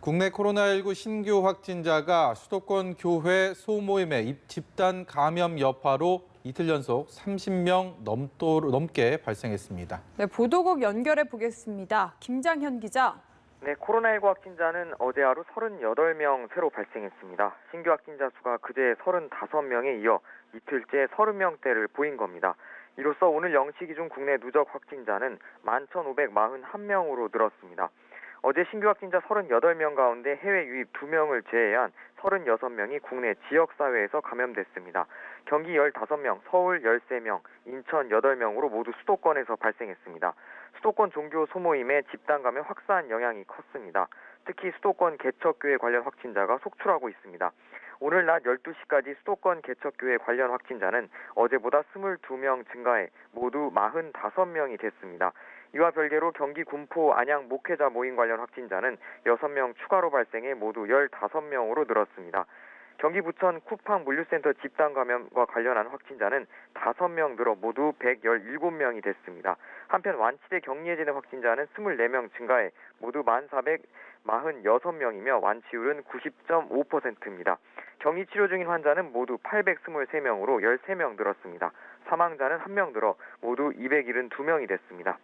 국내 코로나19 신규 확진자가 수도권 교회 소모임의 집단 감염 여파로 이틀 연속 30명 넘게 발생했습니다. 네, 보도국 연결해 보겠습니다. 김장현 기자. 네, 코로나19 확진자는 어제 하루 38명 새로 발생했습니다. 신규 확진자 수가 그제 35명에 이어 이틀째 30명대를 보인 겁니다. 이로써 오늘 0시 기준 국내 누적 확진자는 11,541명으로 늘었습니다. 어제 신규 확진자 38명 가운데 해외 유입 2명을 제외한 36명이 국내 지역사회에서 감염됐습니다. 경기 15명, 서울 13명, 인천 8명으로 모두 수도권에서 발생했습니다. 수도권 종교 소모임의 집단 감염 확산 영향이 컸습니다. 특히 수도권 개척교회 관련 확진자가 속출하고 있습니다. 오늘 낮 12시까지 수도권 개척교회 관련 확진자는 어제보다 22명 증가해 모두 45명이 됐습니다. 이와 별개로 경기 군포 안양 목회자 모임 관련 확진자는 6명 추가로 발생해 모두 15명으로 늘었습니다. 경기 부천 쿠팡 물류센터 집단 감염과 관련한 확진자는 5명 늘어 모두 117명이 됐습니다. 한편 완치돼 격리에 지낸 확진자는 24명 증가해 모두 1,446명이며 완치율은 90.5%입니다. 격리 치료 중인 환자는 모두 823명으로 13명 늘었습니다. 사망자는 1명 늘어 모두 272명이 됐습니다.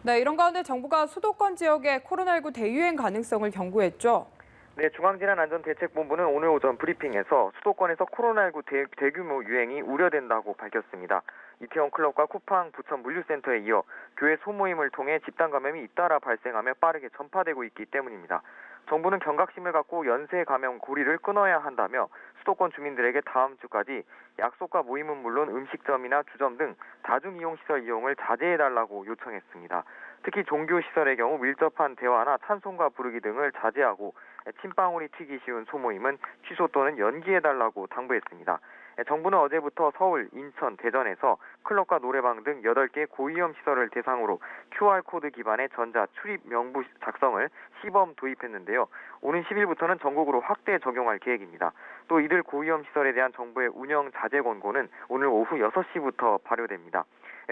네, 이런 가운데 정부가 수도권 지역의 코로나19 대유행 가능성을 경고했죠. 네, 중앙재난안전대책본부는 오늘 오전 브리핑에서 수도권에서 코로나19 대규모 유행이 우려된다고 밝혔습니다. 이태원 클럽과 쿠팡 부천 물류센터에 이어 교회 소모임을 통해 집단 감염이 잇따라 발생하며 빠르게 전파되고 있기 때문입니다. 정부는 경각심을 갖고 연쇄 감염 고리를 끊어야 한다며 수도권 주민들에게 다음 주까지 약속과 모임은 물론 음식점이나 주점 등 다중이용시설 이용을 자제해달라고 요청했습니다. 특히 종교시설의 경우 밀접한 대화나 찬송가 부르기 등을 자제하고 침방울이 튀기 쉬운 소모임은 취소 또는 연기해달라고 당부했습니다. 정부는 어제부터 서울, 인천, 대전에서 클럽과 노래방 등 8개 고위험 시설을 대상으로 QR코드 기반의 전자 출입 명부 작성을 시범 도입했는데요. 오는 10일부터는 전국으로 확대 적용할 계획입니다. 또 이들 고위험 시설에 대한 정부의 운영 자제 권고는 오늘 오후 6시부터 발효됩니다.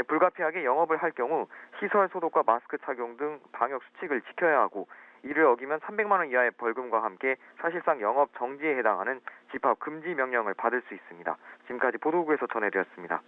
불가피하게 영업을 할 경우 시설 소독과 마스크 착용 등 방역 수칙을 지켜야 하고 이를 어기면 300만 원 이하의 벌금과 함께 사실상 영업 정지에 해당하는 집합 금지 명령을 받을 수 있습니다. 지금까지 보도국에서 전해드렸습니다.